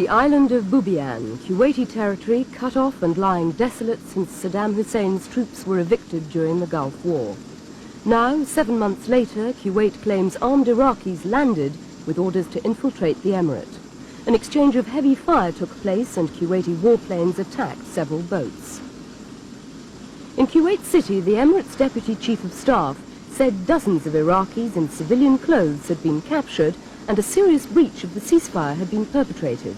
The island of Bubiyan, Kuwaiti territory, cut off and lying desolate since Saddam Hussein's troops were evicted during the Gulf War. Now, 7 months later, Kuwait claims armed Iraqis landed with orders to infiltrate the emirate. An exchange of heavy fire took place and Kuwaiti warplanes attacked several boats. In Kuwait City, the emirate's deputy chief of staff said dozens of Iraqis in civilian clothes had been captured and a serious breach of the ceasefire had been perpetrated.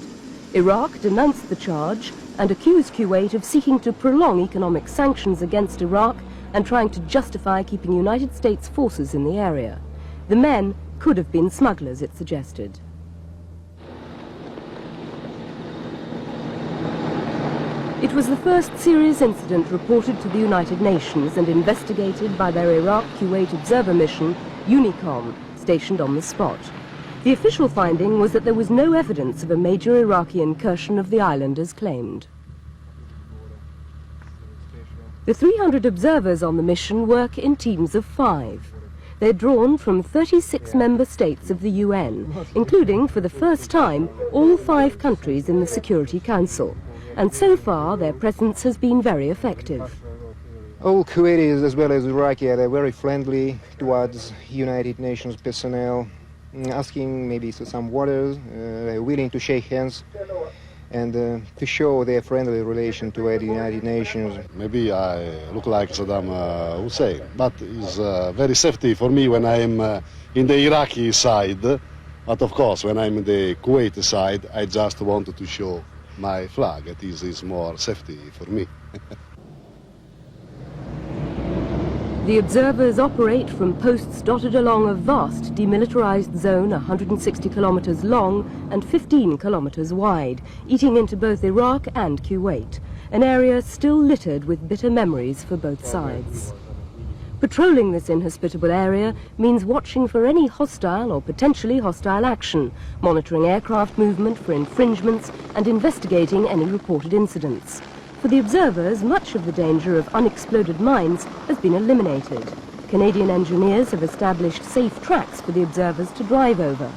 Iraq denounced the charge and accused Kuwait of seeking to prolong economic sanctions against Iraq and trying to justify keeping United States forces in the area. The men could have been smugglers, it suggested. It was the first serious incident reported to the United Nations and investigated by their Iraq-Kuwait observer mission, UNICOM, stationed on the spot. The official finding was that there was no evidence of a major Iraqi incursion of the island as claimed. The 300 observers on the mission work in teams of 5. They're drawn from 36 member states of the UN, including, for the first time, all 5 countries in the Security Council. And so far, their presence has been very effective. All Kuwaitis, as well as Iraqi, are very friendly towards United Nations personnel, asking maybe for some water, willing to shake hands, and to show their friendly relation toward the United Nations. Maybe I look like Saddam Hussein, but it's very safety for me when I'm in the Iraqi side. But of course, when I'm in the Kuwaiti side, I just wanted to show my flag. It is more safety for me. The observers operate from posts dotted along a vast demilitarized zone 160 kilometers long and 15 kilometers wide, eating into both Iraq and Kuwait, an area still littered with bitter memories for both sides. Patrolling this inhospitable area means watching for any hostile or potentially hostile action, monitoring aircraft movement for infringements and investigating any reported incidents. For the observers, much of the danger of unexploded mines has been eliminated. Canadian engineers have established safe tracks for the observers to drive over.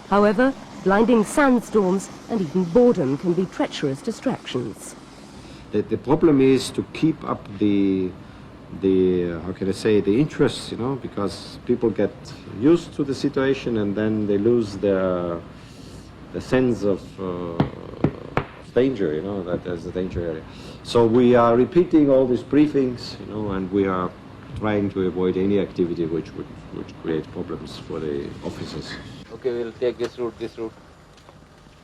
However, blinding sandstorms and even boredom can be treacherous distractions. The problem is to keep up the how can I say, the interest, because people get used to the situation and then they lose the sense of danger, that there's a danger area. So we are repeating all these briefings, and we are trying to avoid any activity which creates problems for the officers. Okay, we'll take this route,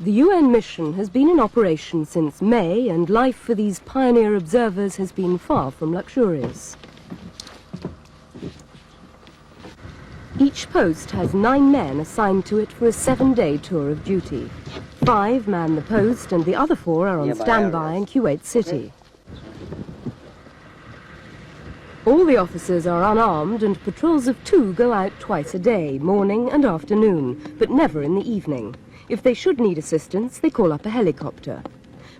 The UN mission has been in operation since May, and life for these pioneer observers has been far from luxurious. Each post has 9 men assigned to it for a 7-day tour of duty. 5 man the post and the other 4 are on standby in Kuwait City. All the officers are unarmed and patrols of 2 go out twice a day, morning and afternoon, but never in the evening. If they should need assistance, they call up a helicopter.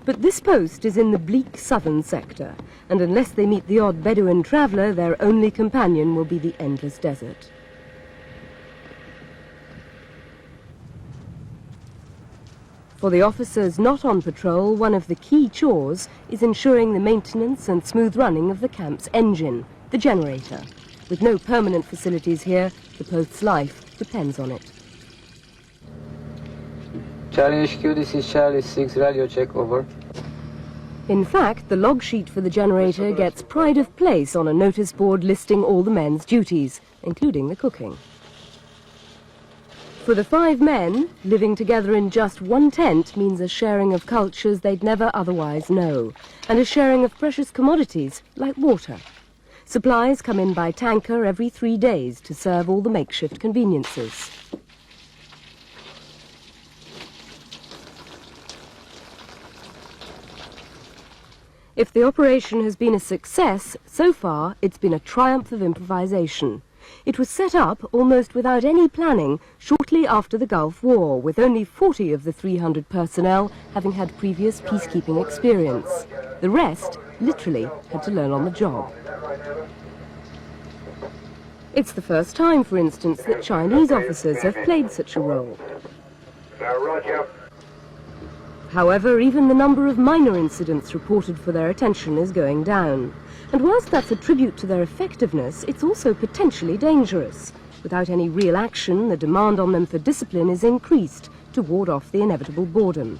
But this post is in the bleak southern sector, and unless they meet the odd Bedouin traveller, their only companion will be the endless desert. For the officers not on patrol, one of the key chores is ensuring the maintenance and smooth running of the camp's engine, the generator. With no permanent facilities here, the post's life depends on it. Charlie HQ, this is Charlie 6, radio check, over. In fact, the log sheet for the generator gets pride of place on a notice board listing all the men's duties, including the cooking. For the 5 men, living together in just one tent means a sharing of cultures they'd never otherwise know, and a sharing of precious commodities like water. Supplies come in by tanker every 3 days to serve all the makeshift conveniences. If the operation has been a success, so far it's been a triumph of improvisation. It was set up almost without any planning shortly after the Gulf War, with only 40 of the 300 personnel having had previous peacekeeping experience. The rest literally had to learn on the job. It's the first time, for instance, that Chinese officers have played such a role. However, even the number of minor incidents reported for their attention is going down. And whilst that's a tribute to their effectiveness, it's also potentially dangerous. Without any real action, the demand on them for discipline is increased to ward off the inevitable boredom.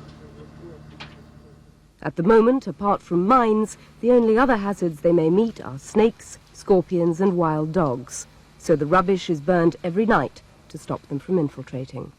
At the moment, apart from mines, the only other hazards they may meet are snakes, scorpions and wild dogs. So the rubbish is burned every night to stop them from infiltrating.